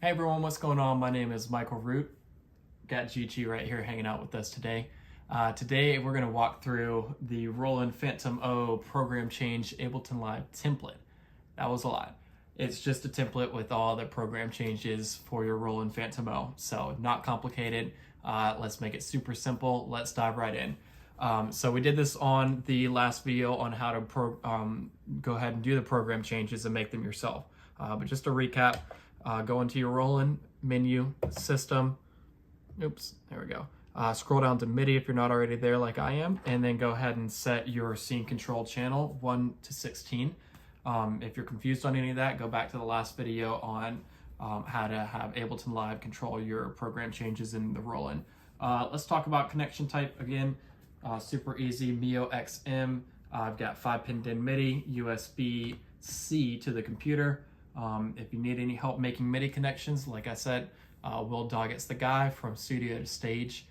Hey everyone, what's going on? My name is Michael Root. Got Gigi right here hanging out with us today. Today we're going to walk through the Roland Fantom O program change Ableton Live template. That was a lot. It's just a template with all the program changes for your Roland Fantom O. So not complicated. Let's make it super simple. Let's dive right in. So we did this on the last video on how to go ahead and do the program changes and make them yourself. But just to recap, go into your Roland menu, system, oops, there we go. Scroll down to MIDI if you're not already there like I am, and then go ahead and set your scene control channel 1 to 16. If you're confused on any of that, go back to the last video on how to have Ableton Live control your program changes in the Roland. Let's talk about connection type again. Super easy, MIO XM. I've got 5-pin DIN MIDI, USB-C to the computer. If you need any help making MIDI connections, like I said, Will Doggett's the guy from Studio to Stage.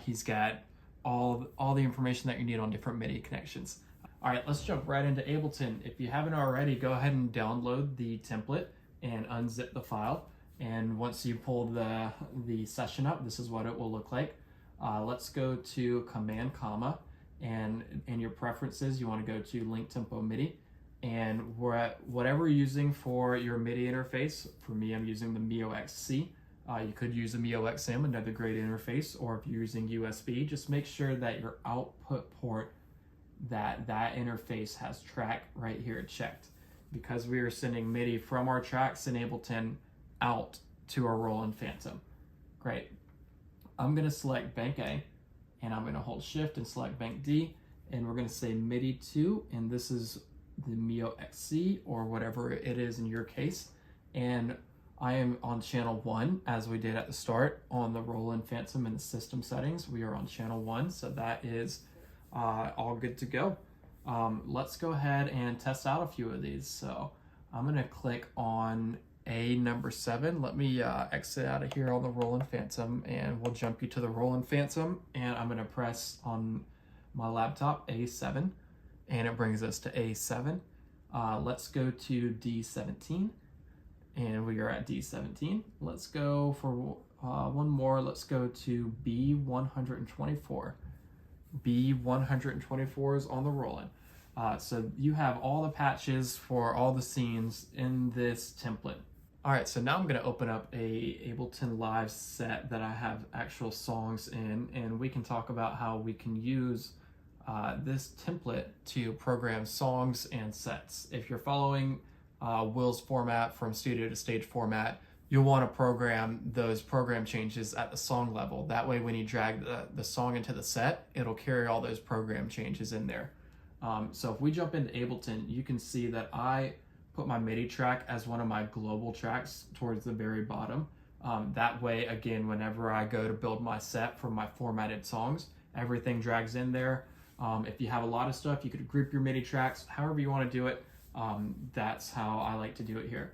He's got all the information that you need on different MIDI connections. All right, let's jump right into Ableton. If you haven't already, go ahead and download the template and unzip the file. And once you pull the session up, this is what it will look like. Let's go to Command, and in your preferences, you want to go to Link Tempo MIDI. And we're at whatever you're using for your MIDI interface. For me, I'm using the MIO XC. You could use a MIO XM, another great interface, or if you're using USB, just make sure that your output port, that interface has track right here checked, because we are sending MIDI from our tracks in Ableton out to our Roland Fantom. Great. I'm going to select Bank A, and I'm going to hold Shift and select Bank D, and we're going to say MIDI 2, and this is the MIO XC or whatever it is in your case. And I am on channel 1, as we did at the start on the Roland Fantom in the system settings. We are on channel 1, so that is all good to go. Let's go ahead and test out a few of these. So I'm going to click on A number 7. Let me exit out of here on the Roland Fantom, and we'll jump you to the Roland Fantom. And I'm going to press on my laptop A7, and it brings us to A7. Let's go to D17, and we are at D17. Let's go for one more. Let's go to B124. B124 is on the Roland. So you have all the patches for all the scenes in this template. All right, so now I'm going to open up a Ableton Live set that I have actual songs in, and we can talk about how we can use this template to program songs and sets. If you're following Will's format from Studio to Stage format, you'll want to program those program changes at the song level. That way when you drag the song into the set, it'll carry all those program changes in there. So if we jump into Ableton, you can see that I put my MIDI track as one of my global tracks towards the very bottom. That way, again, whenever I go to build my set for my formatted songs, everything drags in there. If you have a lot of stuff, you could group your MIDI tracks however you want to do it. That's how I like to do it here.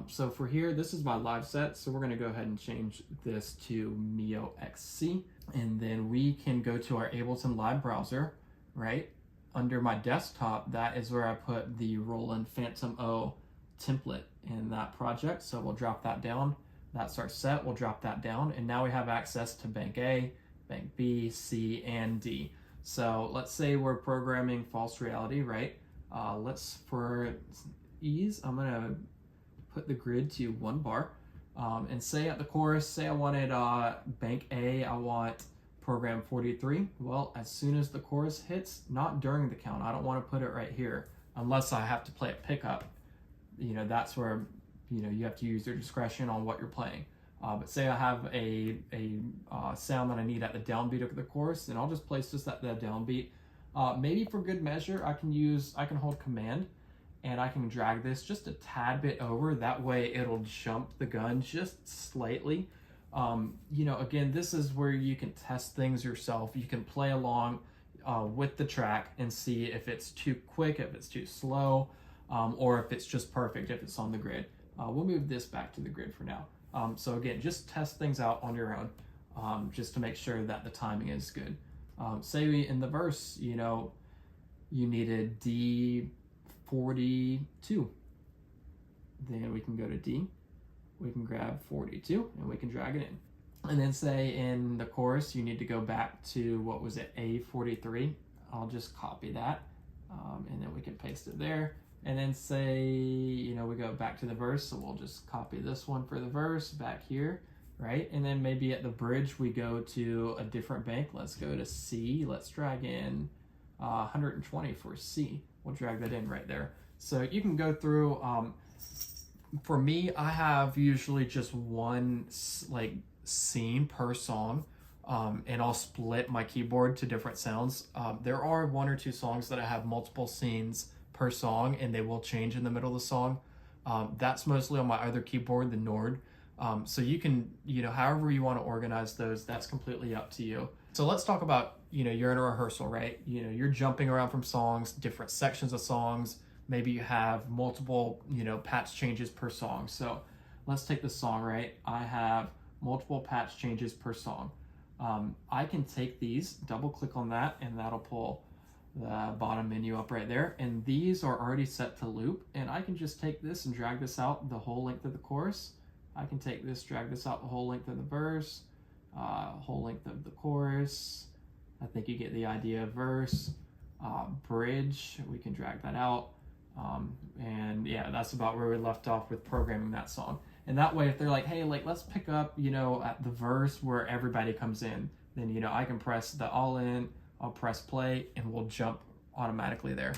So for here, this is my live set, so we're going to go ahead and change this to MIO XC, and then we can go to our Ableton Live browser, right? Under my desktop, that is where I put the Roland Fantom O template in that project, so we'll drop that down. That's our set, we'll drop that down, and now we have access to Bank A, Bank B, C, and D. So let's say we're programming false reality, right? For ease, I'm gonna put the grid to 1 bar, and say at the chorus, say I wanted Bank A, I want program 43. Well, as soon as the chorus hits, not during the count, I don't want to put it right here, unless I have to play a pickup. That's where, you have to use your discretion on what you're playing. But say I have a sound that I need at the downbeat of the chorus, then I'll just place this at the downbeat. Maybe for good measure, I can hold Command, and I can drag this just a tad bit over. That way it'll jump the gun just slightly. Again, this is where you can test things yourself. You can play along with the track and see if it's too quick, if it's too slow, or if it's just perfect, if it's on the grid. We'll move this back to the grid for now. So again, just test things out on your own, just to make sure that the timing is good. Say in the verse, you needed D42. Then we can go to D. we can grab 42 and we can drag it in. And then say in the chorus, you need to go back to, what was it, A43. I'll just copy that, and then we can paste it there. And then say, you know, we go back to the verse, so we'll just copy this one for the verse back here, right? And then maybe at the bridge, we go to a different bank. Let's go to C. Let's drag in 120 for C. We'll drag that in right there. So you can go through, for me, I have usually just one like scene per song, and I'll split my keyboard to different sounds. There are 1 or 2 songs that I have multiple scenes per song, and they will change in the middle of the song. That's mostly on my other keyboard, the Nord. So you can, you know, however you want to organize those, that's completely up to you. So let's talk about, you know, you're in a rehearsal, right? You know, you're jumping around from songs, different sections of songs. Maybe you have multiple, you know, patch changes per song. So let's take this song, right? I have multiple patch changes per song. I can take these, double click on that, and that'll pull the bottom menu up right there. And these are already set to loop. And I can just take this and drag this out the whole length of the chorus. I can take this, drag this out the whole length of the verse, whole length of the chorus. I think you get the idea. Verse, bridge, we can drag that out. And yeah, that's about where we left off with programming that song. And that way, if they're like, hey, like, let's pick up, you know, at the verse where everybody comes in, then, you know, I can press the all in, I'll press play, and we'll jump automatically there.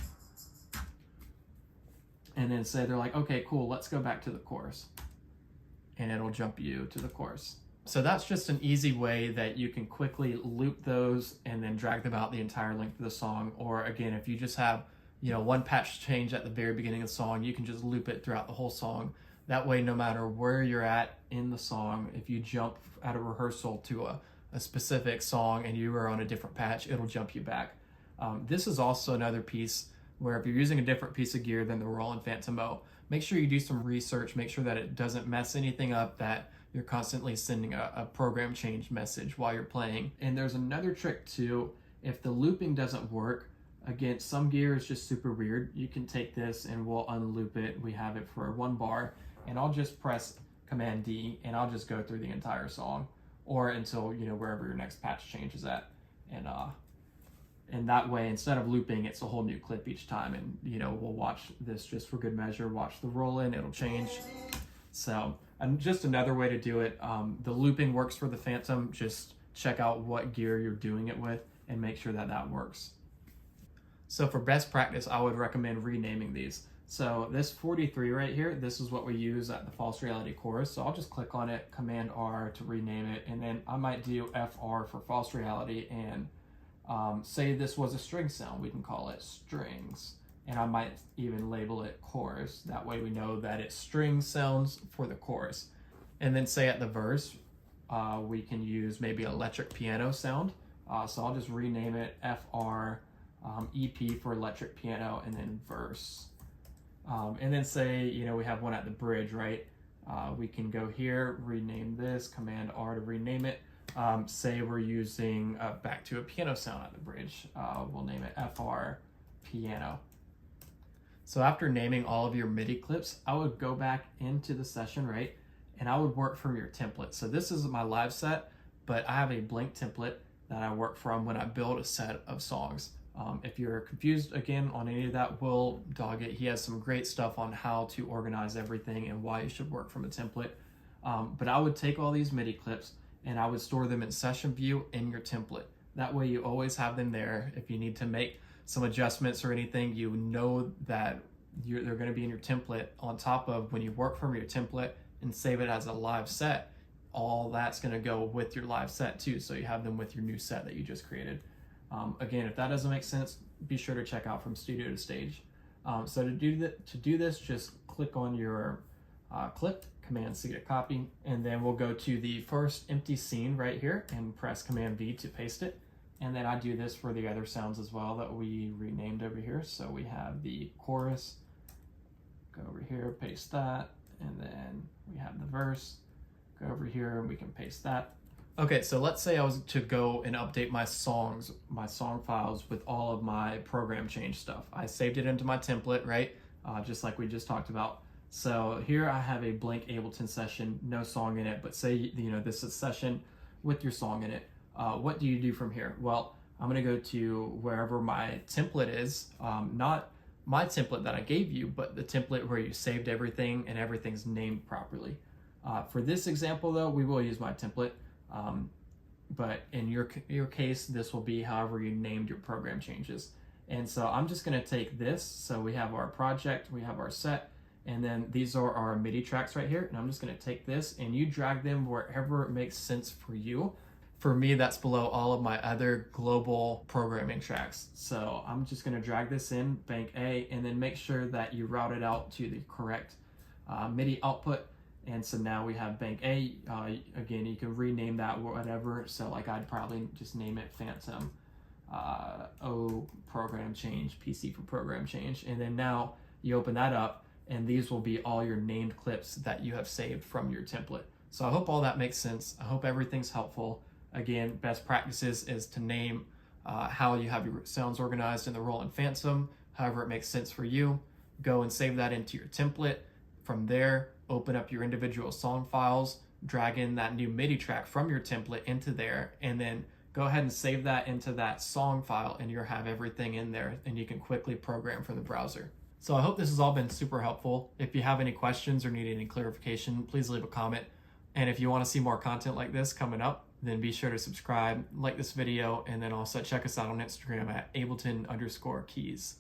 And then say they're like, okay, cool, let's go back to the chorus. And it'll jump you to the chorus. So that's just an easy way that you can quickly loop those and then drag them out the entire length of the song. Or again, if you just have, you know, one patch change at the very beginning of the song, you can just loop it throughout the whole song. That way, no matter where you're at in the song, if you jump at a rehearsal to a specific song and you are on a different patch, it'll jump you back. This is also another piece where if you're using a different piece of gear than the Roland Fantom O, make sure you do some research, make sure that it doesn't mess anything up, that you're constantly sending a program change message while you're playing. And there's another trick too. If the looping doesn't work, again, some gear is just super weird. You can take this and we'll unloop it. We have it for 1 bar, and I'll just press Command D and I'll just go through the entire song, or until, you know, wherever your next patch change is at. And that way, instead of looping, it's a whole new clip each time. And, you know, we'll watch this just for good measure, watch the roll in, it'll change. So, and just another way to do it, the looping works for the Fantom. Just check out what gear you're doing it with and make sure that that works. So for best practice, I would recommend renaming these. So this 43 right here, this is what we use at the false reality chorus. So I'll just click on it, Command R to rename it, and then I might do FR for false reality, and say this was a string sound, we can call it strings. And I might even label it chorus. That way we know that it's string sounds for the chorus. And then say at the verse, we can use maybe electric piano sound. So I'll just rename it FR EP for electric piano, and then verse. And then say, you know, we have one at the bridge, right? We can go here, rename this, Command R to rename it. Say we're using back to a piano sound at the bridge. We'll name it FR piano. So after naming all of your MIDI clips, I would go back into the session, right? And I would work from your template. So this is my live set, but I have a blank template that I work from when I build a set of songs. If you're confused again on any of that, Will Doggett, he has some great stuff on how to organize everything and why you should work from a template. But I would take all these MIDI clips and I would store them in session view in your template. That way you always have them there. If you need to make some adjustments or anything, you know that they're going to be in your template. On top of when you work from your template and save it as a live set, all that's going to go with your live set too. So you have them with your new set that you just created. Again, if that doesn't make sense, be sure to check out From Studio to Stage. So to do this, just click on your clip, Command C to copy, and then we'll go to the first empty scene right here and press Command V to paste it. And then I do this for the other sounds as well that we renamed over here. So we have the chorus, go over here, paste that, and then we have the verse, go over here and we can paste that. Okay, so let's say I was to go and update my song files with all of my program change stuff. I saved it into my template, right? Just like we just talked about. So here I have a blank Ableton session, no song in it, but say, this is a session with your song in it. What do you do from here? Well, I'm gonna go to wherever my template is, not my template that I gave you, but the template where you saved everything and everything's named properly. For this example though, we will use my template, but in your case, this will be however you named your program changes. And so I'm just gonna take this, so we have our project, we have our set, and then these are our MIDI tracks right here, and I'm just gonna take this and you drag them wherever it makes sense for you. For me, that's below all of my other global programming tracks. So I'm just gonna drag this in, bank A, and then make sure that you route it out to the correct MIDI output. And so now we have bank A. Again, you can rename that whatever. So like I'd probably just name it Fantom O program change, PC for program change. And then now you open that up, and these will be all your named clips that you have saved from your template. So I hope all that makes sense. I hope everything's helpful. Again, best practices is to name how you have your sounds organized in the Roland Fantom, however it makes sense for you. Go and save that into your template. From there, open up your individual song files, drag in that new MIDI track from your template into there, and then go ahead and save that into that song file, and you'll have everything in there, and you can quickly program from the browser. So I hope this has all been super helpful. If you have any questions or need any clarification, please leave a comment. And if you want to see more content like this coming up, then be sure to subscribe, like this video, and then also check us out on Instagram at Ableton_keys.